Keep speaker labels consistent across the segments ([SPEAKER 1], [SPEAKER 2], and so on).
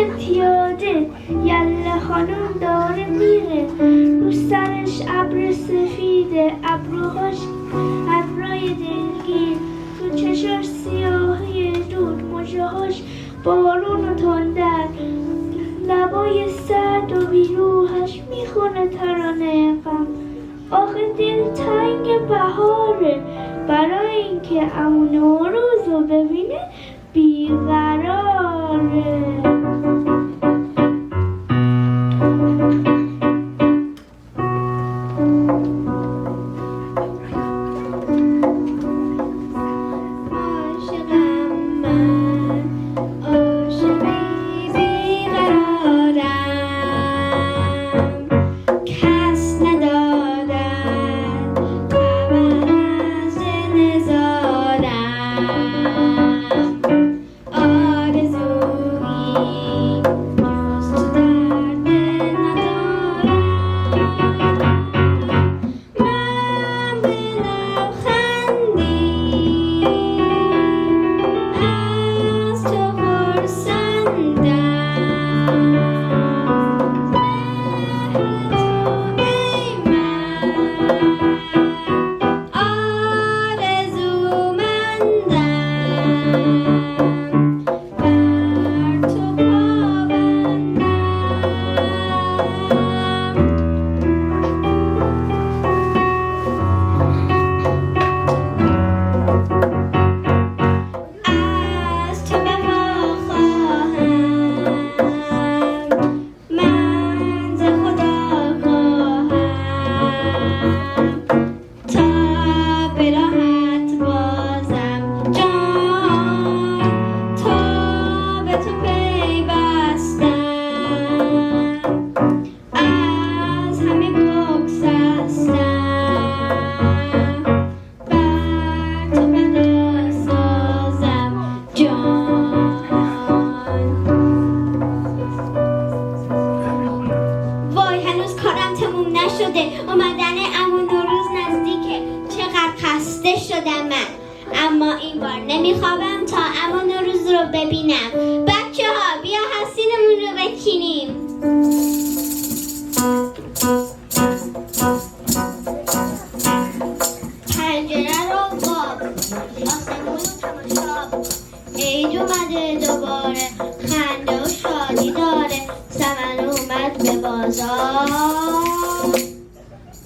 [SPEAKER 1] پیاده یله خانم داره میره، رو سرش ابر سفیده، ابروهاش ابرای دلگیر، تو چشاش سیاهی دود، مژه‌هاش بارون و تندر، لبای سرد و بیروحش میخونه ترانه غم. آخه دلتنگ بهاره، برای اینکه عمو نوروز رو ببینه بیقراره.
[SPEAKER 2] اومدن عمو نوروز نزدیکه. چقدر خسته شدم من، اما این بار نمیخوابم تا عمو نوروز رو ببینم. بچه ها بیا حسینمون رو بچینیم. پنجره رو باب، آسمون رو تماشا، عید اومده دوباره، خنده و شادی داره، سمن اومد به بازار،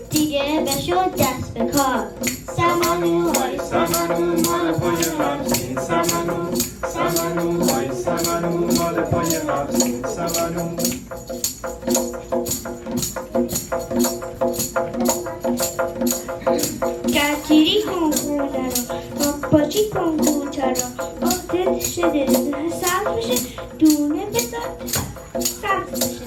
[SPEAKER 2] دیگه بشد دست به کار. سمنو های
[SPEAKER 3] سمنو مال پای قبضین، سمنو سمنو های سمنو مال پای قبضین، سمنو
[SPEAKER 1] گرگیری کن خونه رو، باجی کن کوچه رو، آتل شده سبز بشه، دونه بذار سبز بشه.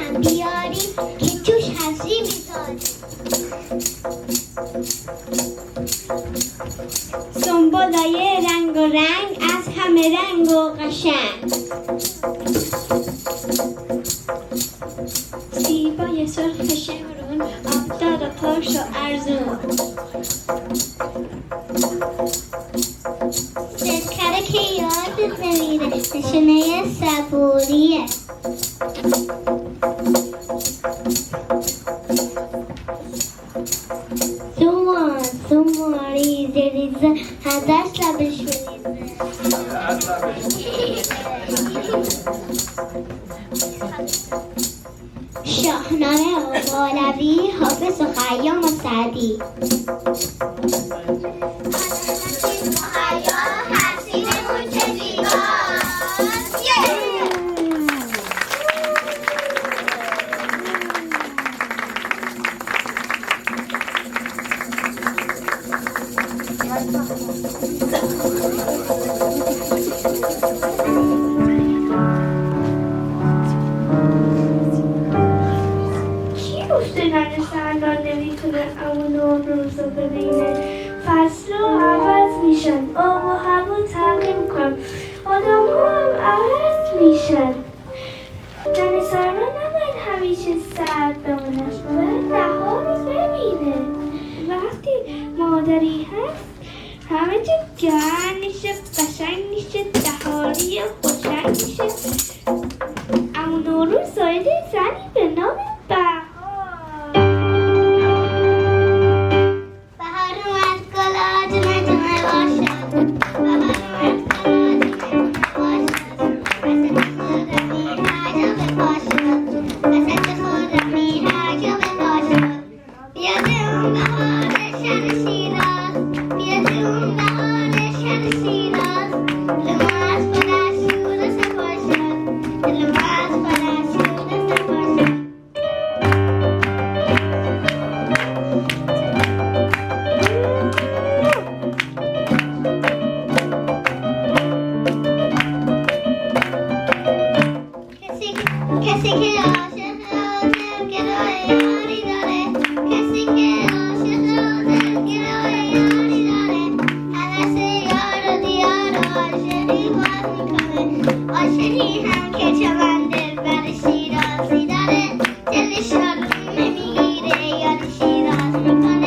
[SPEAKER 2] هم بیاریم که توش حسی میذاریم. سنبولای رنگ و رنگ از همه رنگ و قشنگ، سیبای سرخ شمرون، آبدار و پرش و ارزون، سرکره که یادت نمیره، نشونه صبوریه. زمان ریزه ریزه هدش لبش بریزه، شاهنامه و مولوی، حافظ و خیام و سعدی. حسینمون چه زیباست.
[SPEAKER 1] کی گفته ننه سردار نمیتونه عمو نوروز رو ببینه؟ فصل ها عوض میشن، آب و هوا تغییر میکنن، آدم ها هم عوض میشن. ننه سردار نباید همیشه سرد بمونه، باید بهار رو ببینه. وقتی مادری هست همه جا گرم میشه، قشنگ میشه، بهاری خوشنگ میشه. اما نوروز زایده زنی به نام بهار.
[SPEAKER 2] بهار اومد گلا جونه جونه باشد، بهار اومد گلا جونه جونه باشد، وسط خرمی هر جا باشد. بیاده اون بهار شهر شیراز، بیاده اون بهار شهر شیراز. دل ما از خودش شور و صفا شد، دل ما از خودش شور و صفا شد. کسی که عاشق و دلگرای یاری داره، کسی که عاشق و دلگرای یاری داره، هوس یار و دیار و عاشقی باز میکنه. عاشقی هم که چون دلبر شیرازی داره، دلش آرومه میگیره یاد شیراز میکنه.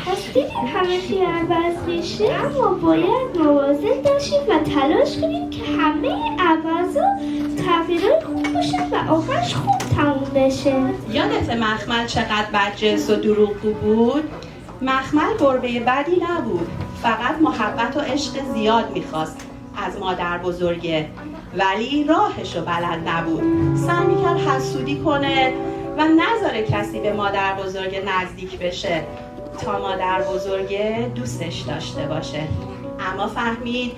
[SPEAKER 1] پس دیدیم همه چی عوض میشه، اما باید مواظب باشیم و تلاش کنیم که همه عوض و تغییرات خوب باشن و آخرش خوب تموم بشه.
[SPEAKER 4] یادت مخمل چقدر بدجنس و دروغگو بود؟ مخمل گربه بدی نبود، فقط محبت و عشق زیاد میخواست از مادر بزرگه، ولی راهشو بلد نبود. سعی میکرد حسودی کنه و نذاره کسی به مادر بزرگ نزدیک بشه تا مادر بزرگ دوستش داشته باشه. اما فهمید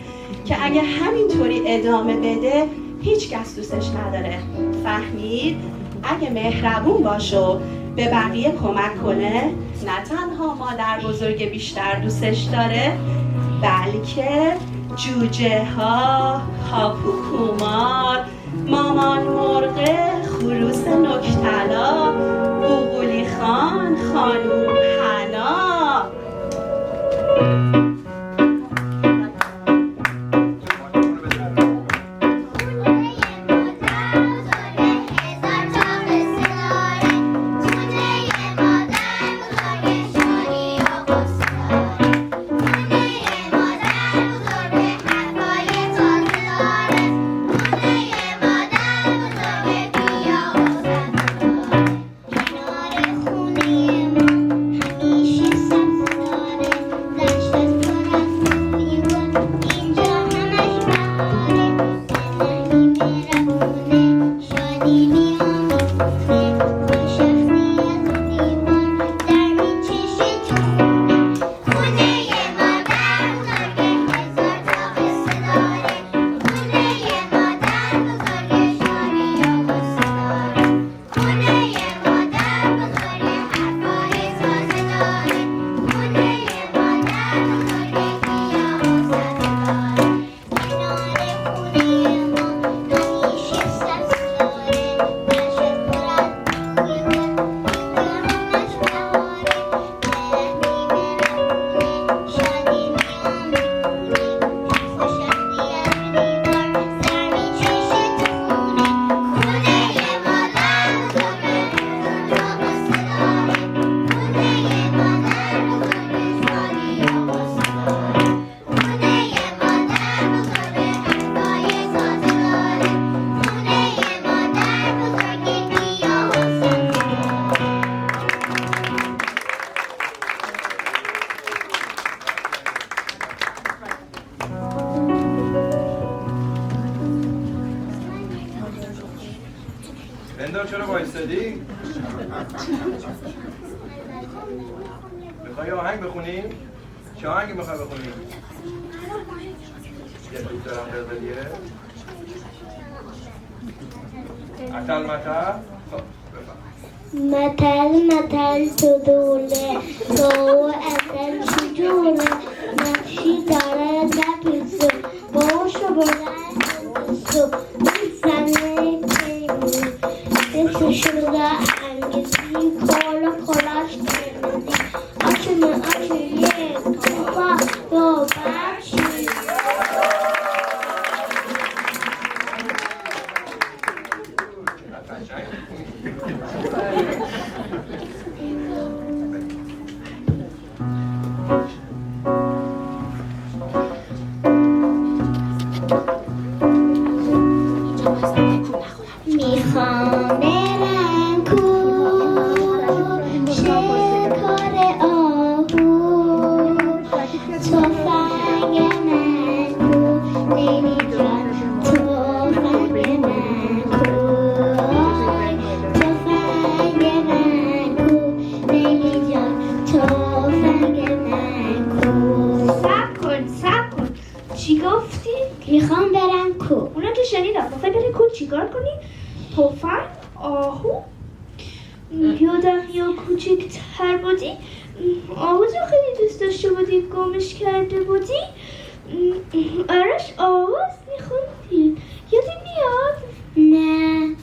[SPEAKER 4] که اگه همینطوری ادامه بده هیچ کس دوستش نداره. فهمید اگه مهربون باشه و به بقیه کمک کنه، نه تنها مادر بزرگ بیشتر دوستش داره، بلکه جوجه ها، هاپوکومار، مامان مرغ، خروس نکتلا، بوقولی خان، خانوم حنا.
[SPEAKER 3] بندار چرا وایستادی؟ میخوای آهنگ بخونیم؟ چه آهنگی میخوای بخونیم؟ یه دوست دارم قربلیه؟ اتل متل؟ خب بفهم
[SPEAKER 2] متل تو دوله تو اصل چجوره نقشی داره نپیسو باشو بلند زنه پیمون دست شده انگیزی کالا کالاش کنزی آچه یک توفا دو بخشی میخوام برم کو شکار آهو تفنگ من کو لیلی جان تفنگ من کو تفنگ من کو لیلی جان تفنگ من کو
[SPEAKER 1] صبر کن چی گفتی؟
[SPEAKER 2] میخوام برم کو
[SPEAKER 1] اونا که شنیدم میخوای بری کو چیکار کنی؟ تفنگ؟ آهو؟ یادم یا کوچکتر بودی آهو تو خیلی دوست داشته بودی گمش کرده بودی آرش آواز میخوندی یادی میاد؟
[SPEAKER 2] نه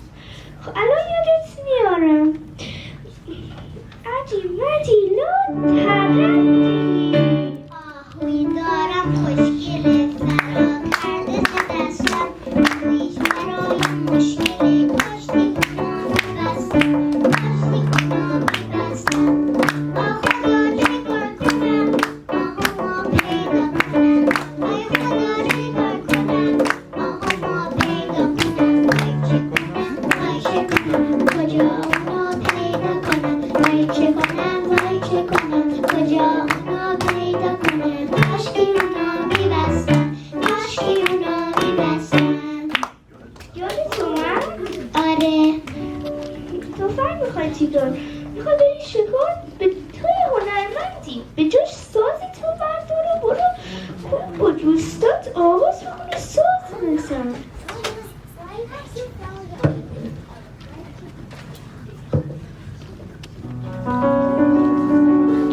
[SPEAKER 1] خب الان یادت میارم عجیب مدیلو ترندی
[SPEAKER 2] آهوی دارم خوشگله فرا کرده ز دستم تویش برای مشکلی داشتی کنم بستم داشتی کنم بستم آه خدا چیکار کنم آه ما پیدا کنم آی خدا چیکار کنم آه ما پیدا کنم آی چه کنم کجا اونا پیدا کنم آی چه کنم آی چه کنم کجا اونا پیدا کنم کاشکی اونا میبستم کاشکی اونا میبستم
[SPEAKER 1] یادت اومد؟
[SPEAKER 2] آره
[SPEAKER 1] تفنگ میخوای چیکار؟ میخوای بری شکار؟ به توی هنرمندی به جاش ساز تو بردار و برو خوب با دوستات آواز بخونه ساز بزن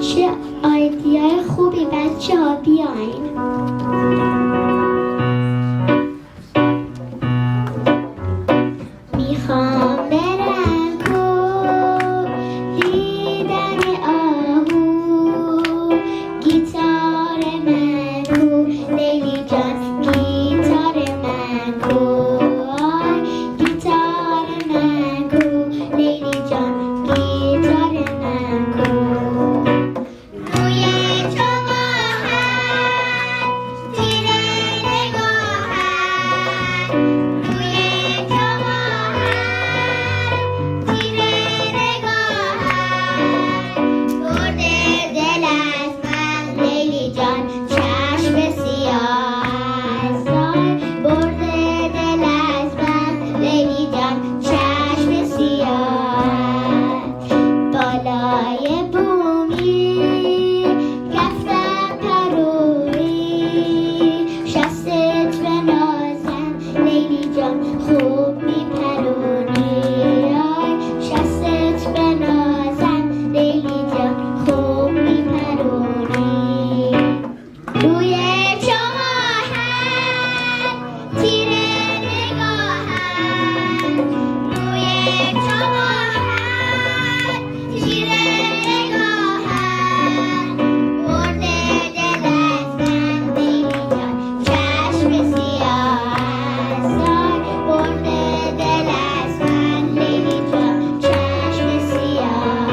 [SPEAKER 2] چه آیدیای خوبی بچه ها بیاین میخوام برم کو دیدن آهو گیتار من کو لیلی جان گیتار من کو گیتار من کو لیلی جان گیتار من کو روی چماهن تیره نگاهن روی چماهن تیره نگاهن برده دل از من لیلی جان چشم سیاه برده دل از من لیلی جان چشم سیاه بالای بومی رفتم پروری شستت بنازم لیلی جان خوب میپرونی شستت بنازم لیلی جان خوب میپرونی روی چماهن تیره نگاهن روی چماهن تیره نگاهن برده دل از من لیلی جان چشم سیاه برده دل از من لیلی جان چشم سیاه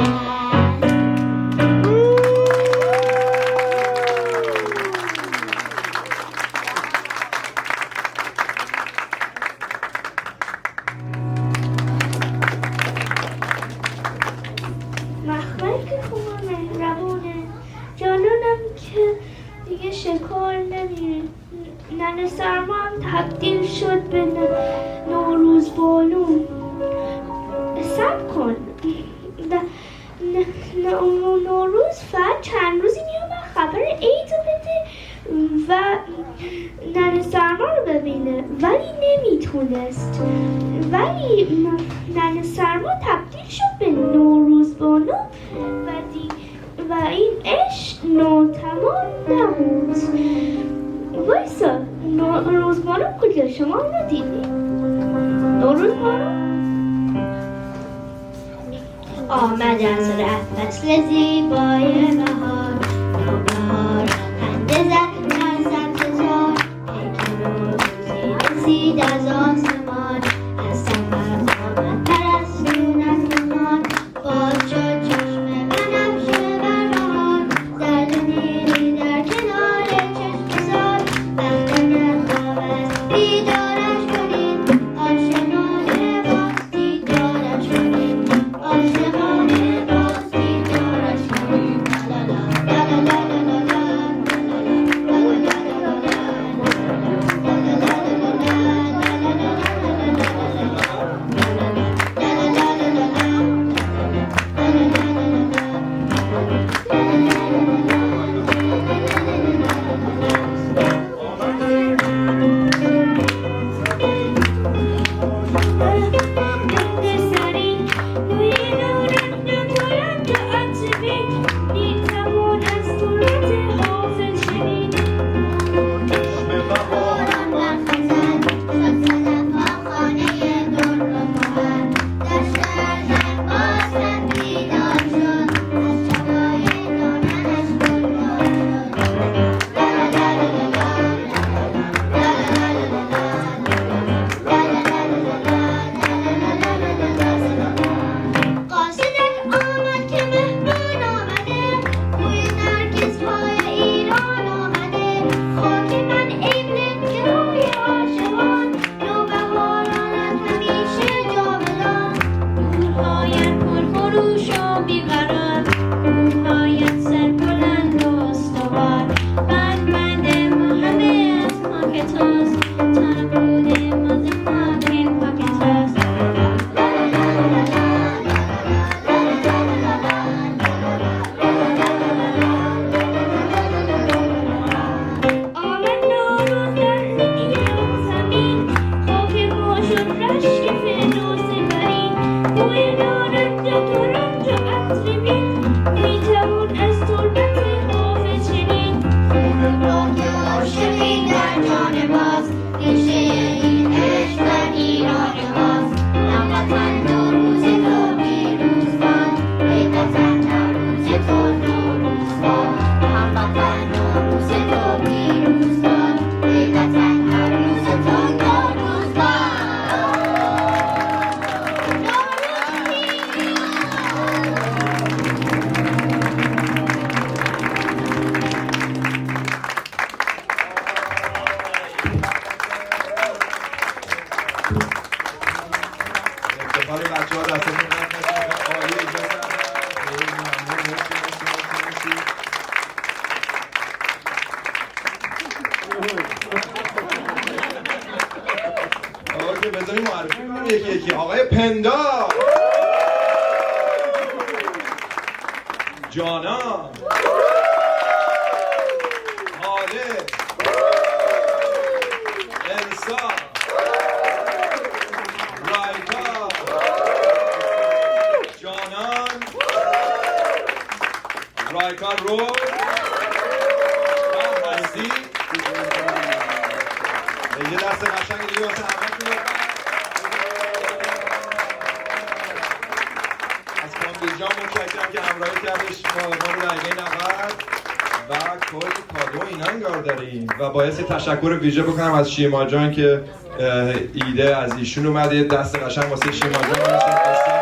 [SPEAKER 1] مخمل که خوبه مهربونه جانونم که دیگه شکار نمیره ننه سرما هم تبدیل شد به نوروز بانو سب کن نوروز فقط چند روزی میاد خبر عید رو بده و ننه سرما رو ببینه ولی نمیتونست ولی ننه سرما تبدیل شد به نبود. وایسا، روزمارو کجا؟ شما اونو دیدی؟ روزمارو؟
[SPEAKER 2] آمد از رفت فصل زیبای بهار، نوبهار خنده زد در سبززار، پیک روزی رسید از آسمان، از سفر آمد پرستون از نهان، باز شد چشم بنفشه بر بهار، زرد و نیلی در کنار چشم سار، وقت خواب است بیدارش کنید، عاشقانه باز دیدارش کنید، عاشقانه باز دیدارش کنید. لا لا لا لا لا لا
[SPEAKER 3] افتخار بچه‌ها دستتون درد نکنه. عالی، اجازه بدید. خیلی ممنون. مرسی. آقا بذاریم معرفی کنم یکی یکی. آقای پندا، جانا، خالد، انسا، رایکا، جانان، رایکا رو و هستی. یه دست قشنگ دیگه واسه همه. از کامبیج جان متشکرم که همراهی کردش با ما رو در این نفر و کلی کادو اینا انگار داریم و باعث تشکر ویژه بکنم از شیما جان که ایده از ایشون اومده. دست قشنگ واسه شیما جان.